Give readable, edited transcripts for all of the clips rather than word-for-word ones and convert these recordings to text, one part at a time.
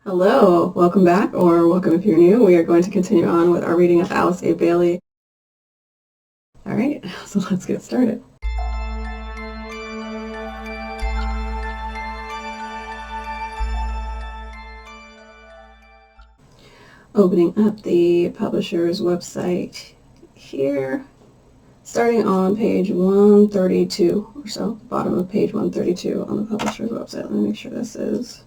Hello, welcome back, or welcome if you're new. We are going to continue on with our reading of Alice A. Bailey. All right, so let's get started. Opening up the publisher's website here, starting on page 132 or so, the bottom of page 132 on the publisher's website. Let me make sure this is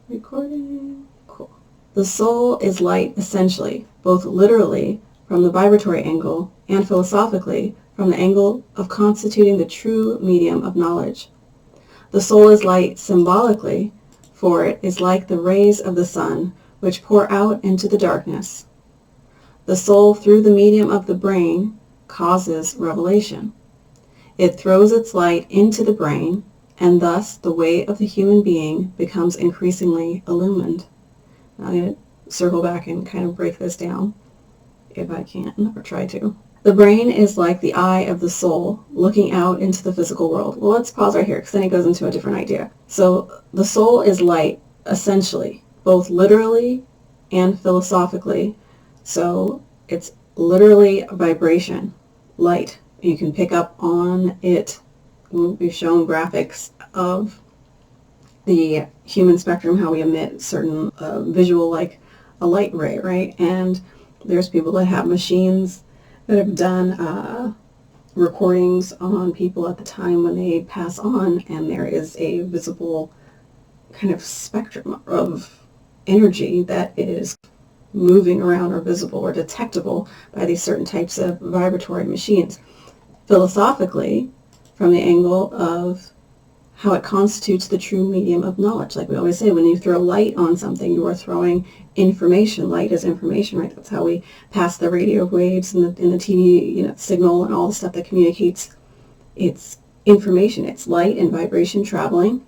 recording. Cool. The soul is light essentially, both literally from the vibratory angle and philosophically from the angle of constituting the true medium of knowledge. The soul is light symbolically, for it is like the rays of the sun which pour out into the darkness. The soul, through the medium of the brain, causes revelation. It throws its light into the brain, and thus the way of the human being becomes increasingly illumined. Now I'm going to circle back and kind of break this down, if I can, or try to. The brain is like the eye of the soul, looking out into the physical world. Well, let's pause right here, because then it goes into a different idea. So the soul is light, essentially, both literally and philosophically. So it's literally a vibration, light. You can pick up on it. We've shown graphics of the human spectrum, how we emit certain visual, like a light ray, right? And there's people that have machines that have done recordings on people at the time when they pass on, and there is a visible kind of spectrum of energy that is moving around or visible or detectable by these certain types of vibratory machines. Philosophically, from the angle of how it constitutes the true medium of knowledge. Like we always say, when you throw light on something, you are throwing information. Light is information, right? That's how we pass the radio waves and the TV signal and all the stuff that communicates. It's information. It's light and vibration traveling,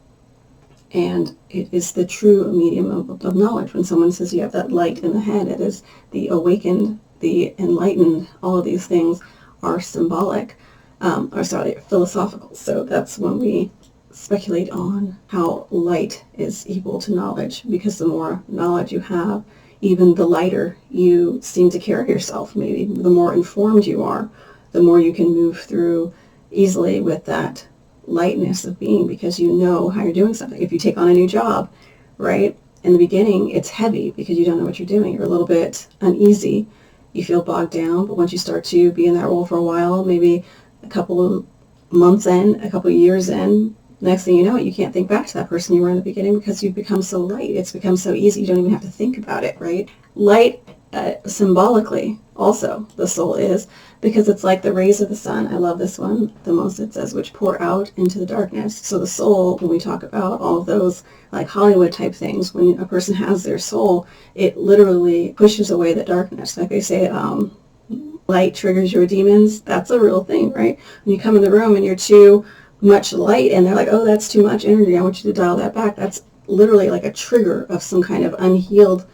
and it is the true medium of knowledge. When someone says you have that light in the head, it is the awakened, the enlightened. All of these things are symbolic, philosophical. So that's when we speculate on how light is equal to knowledge, because the more knowledge you have, even the lighter you seem to carry yourself. Maybe the more informed you are, the more you can move through easily with that lightness of being, because you know how you're doing something. If you take on a new job, right, in the beginning it's heavy because you don't know what you're doing. You're a little bit uneasy. You feel bogged down, but once you start to be in that role for a while, maybe a couple of months in, a couple of years in, next thing you know, you can't think back to that person you were in the beginning because you've become so light. It's become so easy. You don't even have to think about it, right? Light, symbolically, also, the soul is, because it's like the rays of the sun. I love this one the most. It says, which pour out into the darkness. So the soul, when we talk about all of those like Hollywood type things, when a person has their soul, it literally pushes away the darkness. Like they say, light triggers your demons. That's a real thing, right? When you come in the room and you're too much light and they're like, oh, that's too much energy, I want you to dial that back. That's literally like a trigger of some kind of unhealed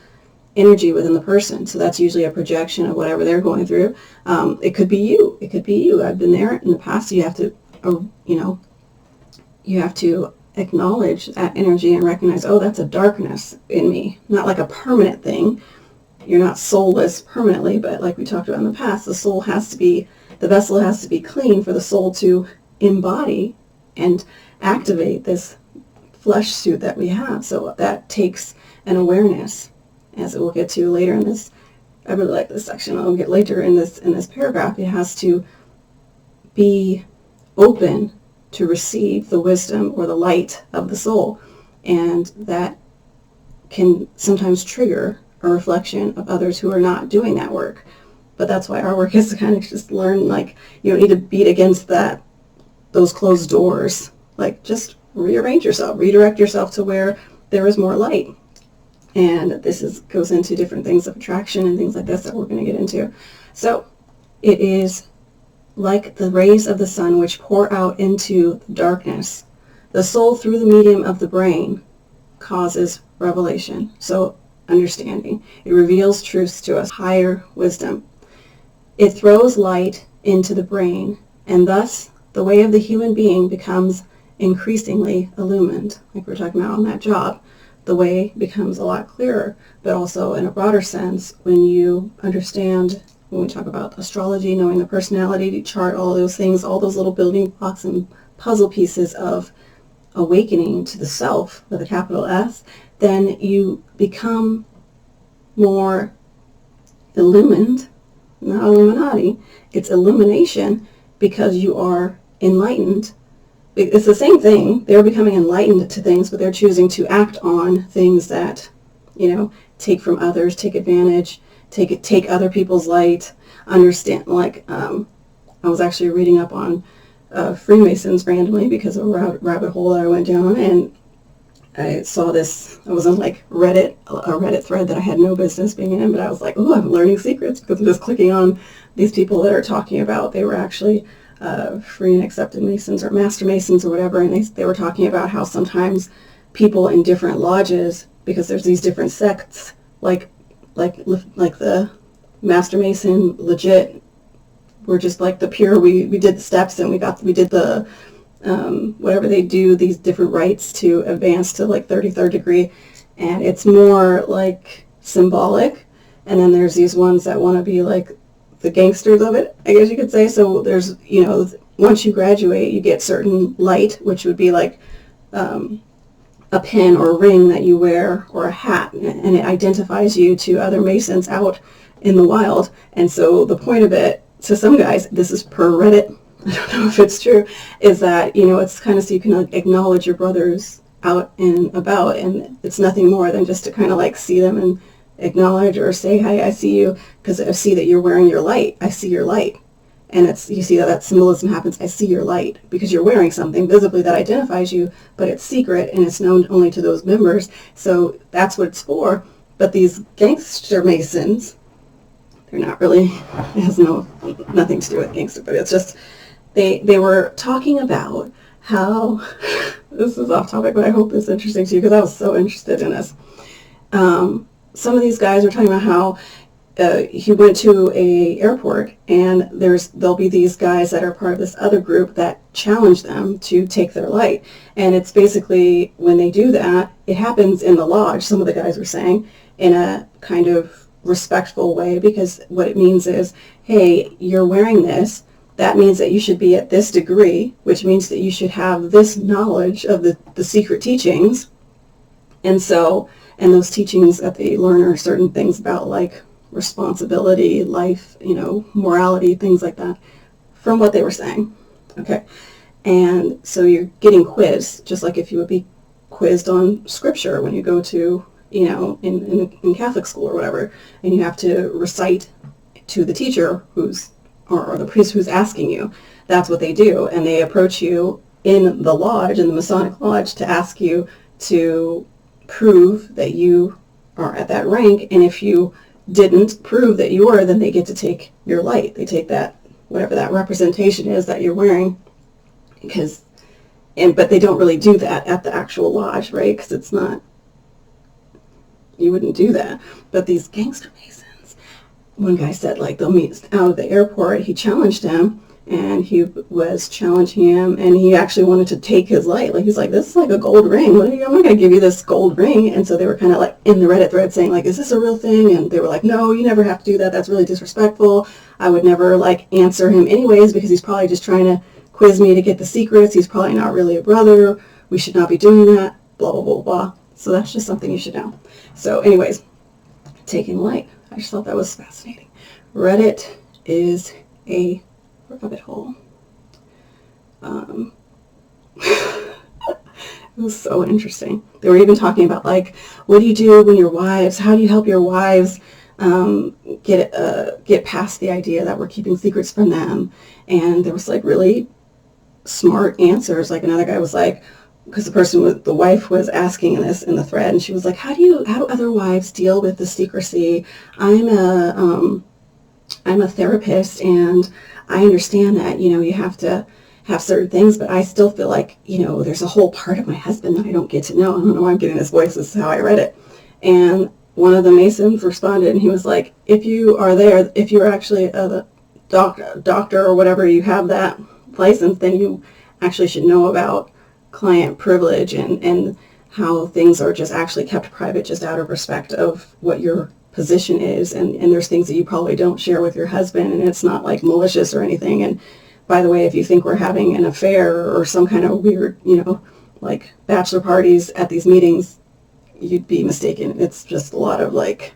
energy within the person. So that's usually a projection of whatever they're going through. It could be you. It could be you. I've been there in the past. You have to, you have to acknowledge that energy and recognize, oh, that's a darkness in me. Not like a permanent thing. You're not soulless permanently, but like we talked about in the past, the soul has to be, the vessel has to be clean for the soul to embody and activate this flesh suit that we have. So that takes an awareness, as we'll get to later in this. I really like this section. I'll get later in this paragraph. It has to be open to receive the wisdom or the light of the soul, and that can sometimes trigger a reflection of others who are not doing that work. But that's why our work is to kind of just learn, like, you don't need to beat against those closed doors. Like, just rearrange yourself, redirect yourself to where there is more light. And this goes into different things of attraction and things like this that we're going to get into. So it is like the rays of the sun which pour out into the darkness. The soul, through the medium of the brain, causes revelation. So understanding. It reveals truths to us, higher wisdom. It throws light into the brain, and thus the way of the human being becomes increasingly illumined, like we're talking about on that job. the way becomes a lot clearer. But also in a broader sense, when you understand, when we talk about astrology, knowing the personality chart, all those things, all those little building blocks and puzzle pieces of awakening to the self with a capital S, then you become more illumined, not Illuminati, it's illumination, because you are enlightened. It's the same thing. They're becoming enlightened to things, but they're choosing to act on things that, take from others, take advantage, take other people's light, understand, like, I was actually reading up on Freemasons randomly because of a rabbit hole that I went down, and I saw this, I was on like a Reddit thread that I had no business being in, but I was like, oh, I'm learning secrets, because I'm just clicking on these people that are talking about, they were actually free and accepted Masons or Master Masons or whatever, and they were talking about how sometimes people in different lodges, because there's these different sects, like the Master Mason legit, we're just like the pure, we did the steps and we did the whatever they do, these different rites to advance to like 33rd degree, and it's more like symbolic. And then there's these ones that want to be like the gangsters of it, I guess you could say. So there's, once you graduate, you get certain light, which would be like a pin or a ring that you wear, or a hat, and it identifies you to other Masons out in the wild. And so the point of it, to some guys, this is per Reddit, I don't know if it's true, is that, it's kind of so you can acknowledge your brothers out and about, and it's nothing more than just to kind of like see them and acknowledge or say, hi, I see you, because I see that you're wearing your light. I see your light. And you see that symbolism happens. I see your light, because you're wearing something visibly that identifies you, but it's secret and it's known only to those members. So that's what it's for. But these gangster Masons, they're not really, it has nothing to do with gangster, but it's just, they were talking about how, this is off topic, but I hope it's interesting to you, because I was so interested in this. Some of these guys are talking about how he went to a airport, and there'll be these guys that are part of this other group that challenge them to take their light. And it's basically, when they do that, it happens in the lodge, some of the guys were saying, in a kind of respectful way, because what it means is, hey, you're wearing this, that means that you should be at this degree, which means that you should have this knowledge of the secret teachings. And those teachings that they learn are certain things about like responsibility, life, morality, things like that, from what they were saying. Okay. And so you're getting quizzed, just like if you would be quizzed on scripture when you go to, in Catholic school or whatever, and you have to recite to the teacher or the priest who's asking you. That's what they do. And they approach you in the lodge, in the Masonic lodge, to ask you to prove that you are at that rank. And if you didn't prove that you were, then they get to take your light. They take that, whatever that representation is that you're wearing, but they don't really do that at the actual lodge, right? Because it's not, you wouldn't do that. But these gangster Masons, one guy said, like, they'll meet out of the airport. He challenged him, and he was challenging him, and he actually wanted to take his light. Like, he's like, this is like a gold ring. I'm not going to give you this gold ring. And so they were kind of like in the Reddit thread saying, like, is this a real thing? And they were like, no, you never have to do that. That's really disrespectful. I would never, like, answer him anyways, because he's probably just trying to quiz me to get the secrets. He's probably not really a brother. We should not be doing that. Blah, blah, blah, blah. So that's just something you should know. So anyways, taking light. I just thought that was fascinating. Reddit is a rabbit hole. It was so interesting. They were even talking about, like, what do you do when your wives, how do you help your wives get past the idea that we're keeping secrets from them? And there was like really smart answers. Like another guy was like, because the wife was asking this in the thread, and she was like, how do other wives deal with the secrecy? I'm a therapist, and I understand that, you have to have certain things, but I still feel like, there's a whole part of my husband that I don't get to know. I don't know why I'm getting this voice. This is how I read it. And one of the Masons responded, and he was like, if you're actually a doctor or whatever, you have that license, then you actually should know about client privilege and how things are just actually kept private just out of respect of what your position is, and there's things that you probably don't share with your husband, and it's not like malicious or anything. And by the way, if you think we're having an affair or some kind of weird, like bachelor parties at these meetings, you'd be mistaken. It's just a lot of like,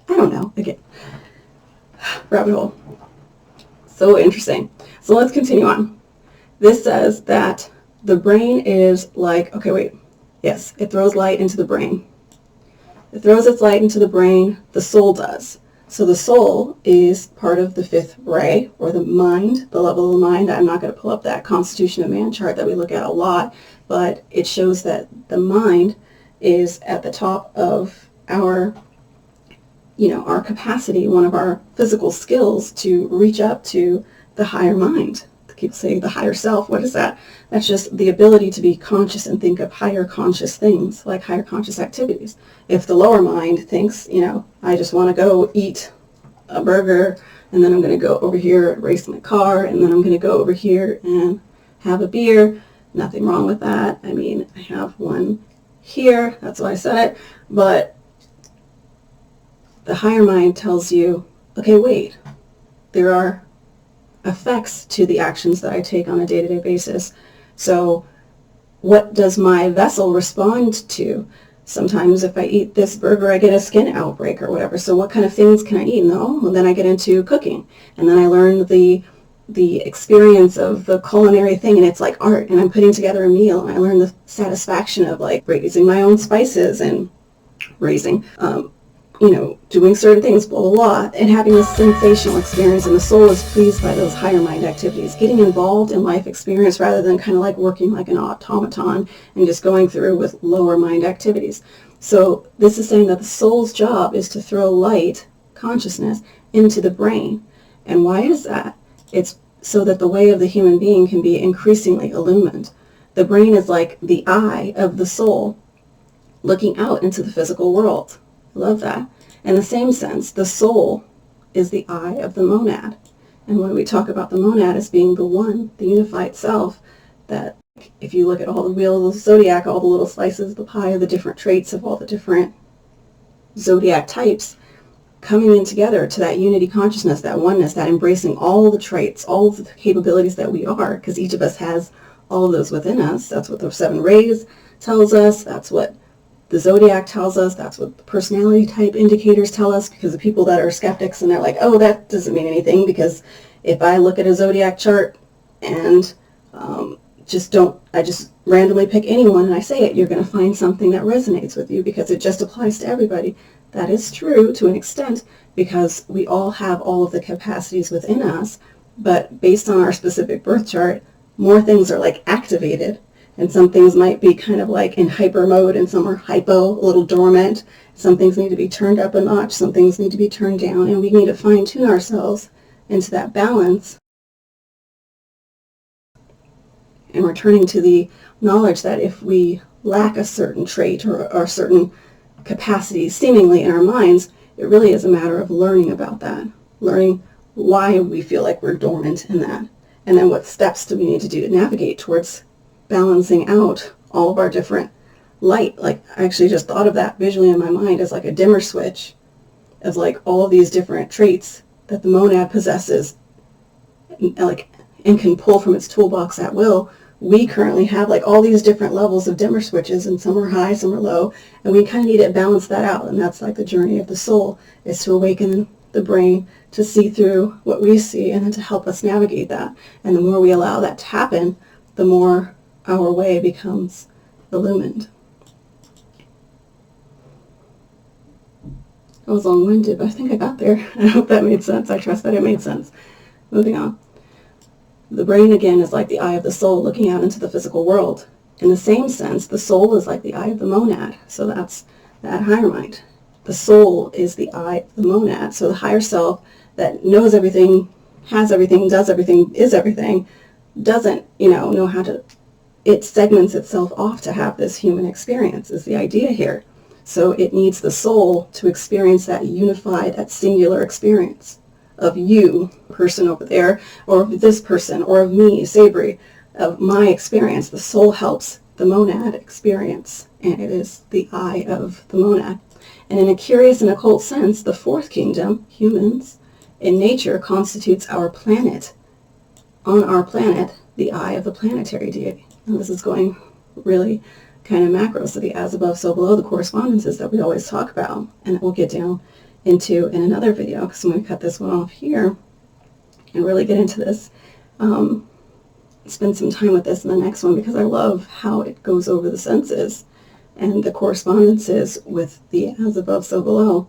I don't know, again, rabbit hole. So interesting. So let's continue on. This says that the brain is like, okay, wait. Yes, it throws light into the brain. It throws its light into the brain, the soul does. So the soul is part of the fifth ray, or the mind, the level of the mind. I'm not going to pull up that Constitution of Man chart that we look at a lot, but it shows that the mind is at the top of our, our capacity, one of our physical skills to reach up to the higher mind. Keep saying the higher self. What is that? That's just the ability to be conscious and think of higher conscious things, like higher conscious activities. If the lower mind thinks, I just want to go eat a burger, and then I'm going to go over here and race my car, and then I'm going to go over here and have a beer. Nothing wrong with that. I mean, I have one here. That's why I said it. But the higher mind tells you, okay, wait, there are effects to the actions that I take on a day-to-day basis. So what does my vessel respond to? Sometimes if I eat this burger, I get a skin outbreak or whatever. So what kind of things can I eat? No, well, then I get into cooking. And then I learn the experience of the culinary thing, and it's like art, and I'm putting together a meal, and I learn the satisfaction of like raising my own spices and raising doing certain things, blah, blah, blah, and having this sensational experience, and the soul is pleased by those higher mind activities, getting involved in life experience rather than kind of like working like an automaton and just going through with lower mind activities. So this is saying that the soul's job is to throw light, consciousness, into the brain. And why is that? It's so that the way of the human being can be increasingly illumined. The brain is like the eye of the soul looking out into the physical world. Love that. In the same sense, the soul is the eye of the monad. And when we talk about the monad as being the one, the unified self, that if you look at all the wheels of the zodiac, all the little slices of the pie of the different traits of all the different zodiac types, coming in together to that unity consciousness, that oneness, that embracing all the traits, all of the capabilities that we are, because each of us has all of those within us. That's what the 7 rays tells us. That's what the zodiac tells us. That's what the personality type indicators tell us, because the people that are skeptics and they're like, oh, that doesn't mean anything, because if I look at a zodiac chart and I just randomly pick anyone and I say it, you're going to find something that resonates with you because it just applies to everybody. That is true to an extent, because we all have all of the capacities within us, but based on our specific birth chart, more things are like activated. And some things might be kind of like in hyper mode, and some are hypo, a little dormant. Some things need to be turned up a notch. Some things need to be turned down. And we need to fine-tune ourselves into that balance. And returning to the knowledge that if we lack a certain trait or certain capacity seemingly in our minds, it really is a matter of learning about that. Learning why we feel like we're dormant in that. And then what steps do we need to do to navigate towards balancing out all of our different light. Like, I actually just thought of that visually in my mind as like a dimmer switch of like all of these different traits that the monad possesses and can pull from its toolbox at will. We currently have like all these different levels of dimmer switches, and some are high, some are low, and we kind of need to balance that out. And that's like the journey of the soul, is to awaken the brain to see through what we see, and then to help us navigate that. And the more we allow that to happen, the more our way becomes illumined. I was long-winded, but I think I got there. I hope that made sense. I trust that it made sense. Moving on. The brain, again, is like the eye of the soul looking out into the physical world. In the same sense, the soul is like the eye of the monad. So that's that higher mind. The soul is the eye of the monad. So the higher self that knows everything, has everything, does everything, is everything, doesn't, know how to, it segments itself off to have this human experience, is the idea here. So it needs the soul to experience that unified, that singular experience of you, person over there, or of this person, or of me, Savory, of my experience. The soul helps the monad experience, and it is the eye of the monad. And in a curious and occult sense, the fourth kingdom, humans, in nature constitutes our planet. On our planet, the eye of the planetary deity. And this is going really kind of macro, so the as above, so below, the correspondences that we always talk about, and that we'll get down into in another video, because I'm going to cut this one off here and really get into this. Spend some time with this in the next one, because I love how it goes over the senses and the correspondences with the as above, so below.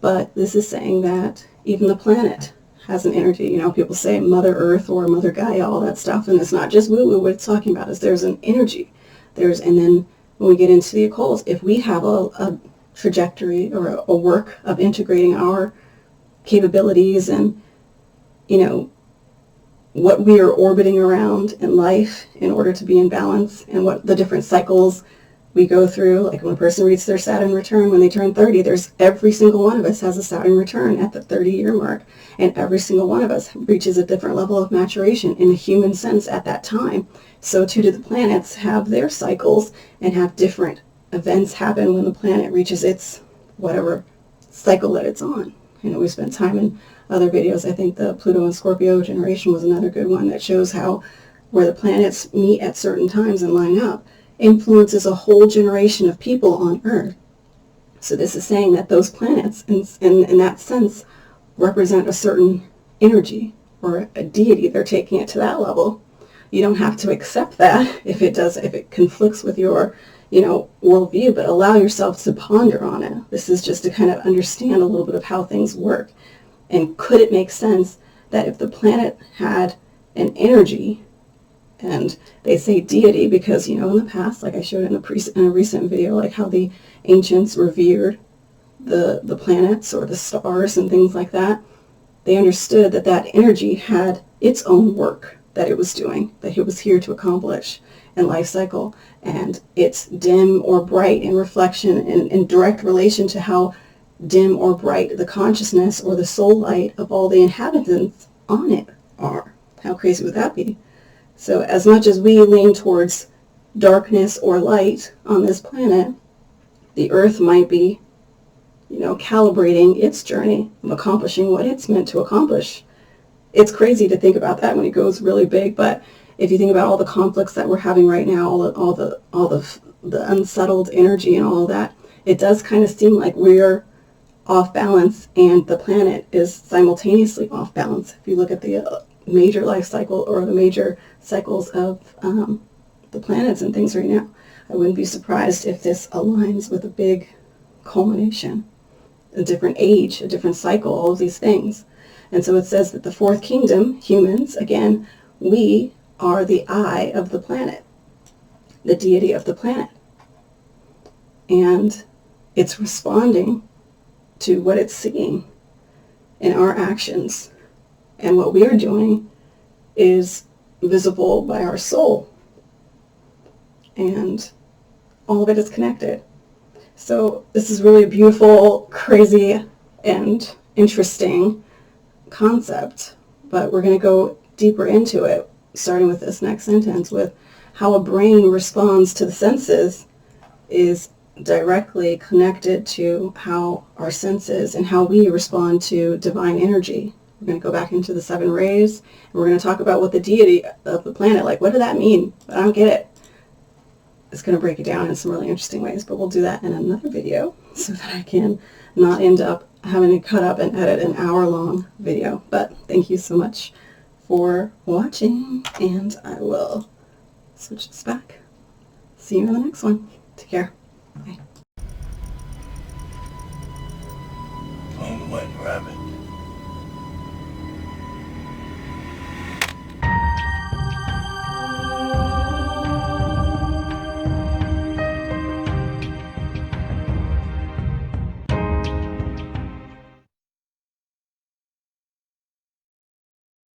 But this is saying that even the planet has an energy. You know, people say Mother Earth or Mother Gaia, all that stuff, and it's not just woo-woo. What it's talking about is there's an energy. And then when we get into the occult, if we have a trajectory or a work of integrating our capabilities and, you know, what we are orbiting around in life in order to be in balance, and what the different cycles we go through, like when a person reaches their Saturn return when they turn 30, there's every single one of us has a Saturn return at the 30-year mark, and every single one of us reaches a different level of maturation in the human sense at that time. So too do the planets have their cycles and have different events happen when the planet reaches its whatever cycle that it's on. You know, we spent time in other videos. I think the Pluto and Scorpio generation was another good one that shows how where the planets meet at certain times and line up influences a whole generation of people on Earth. So this is saying that those planets, in that sense, represent a certain energy or a deity. They're taking it to that level. You don't have to accept that if it conflicts with your, you know, worldview, but allow yourself to ponder on it. This is just to kind of understand a little bit of how things work. And could it make sense that if the planet had an energy, and they say deity because, you know, in the past, like I showed in a recent video, like how the ancients revered the planets or the stars and things like that, they understood that that energy had its own work that it was doing, that it was here to accomplish in life cycle. And it's dim or bright in reflection and in direct relation to how dim or bright the consciousness or the soul light of all the inhabitants on it are. How crazy would that be? So as much as we lean towards darkness or light on this planet, the Earth might be, you know, calibrating its journey of accomplishing what it's meant to accomplish. It's crazy to think about that when it goes really big, but if you think about all the conflicts that we're having right now, all the unsettled energy and all of that, it does kind of seem like we're off balance, and the planet is simultaneously off balance. If you look at the major life cycle or the major cycles of the planets and things right now, I wouldn't be surprised if this aligns with a big culmination, a different age, a different cycle, all of these things. And so it says that the fourth kingdom, humans, again, we are the eye of the planet, the deity of the planet. And it's responding to what it's seeing in our actions. And what we are doing is visible by our soul. And all of it is connected. So this is really a beautiful, crazy, and interesting concept. But we're going to go deeper into it, starting with this next sentence, with how a brain responds to the senses is directly connected to how our senses and how we respond to divine energy. We're going to go back into the 7 rays, and we're going to talk about what the deity of the planet, like, what did that mean? I don't get it. It's going to break it down in some really interesting ways, but we'll do that in another video so that I can not end up having to cut up and edit an hour-long video. But thank you so much for watching, and I will switch this back. See you in the next one. Take care. Bye. Phone went rabbit.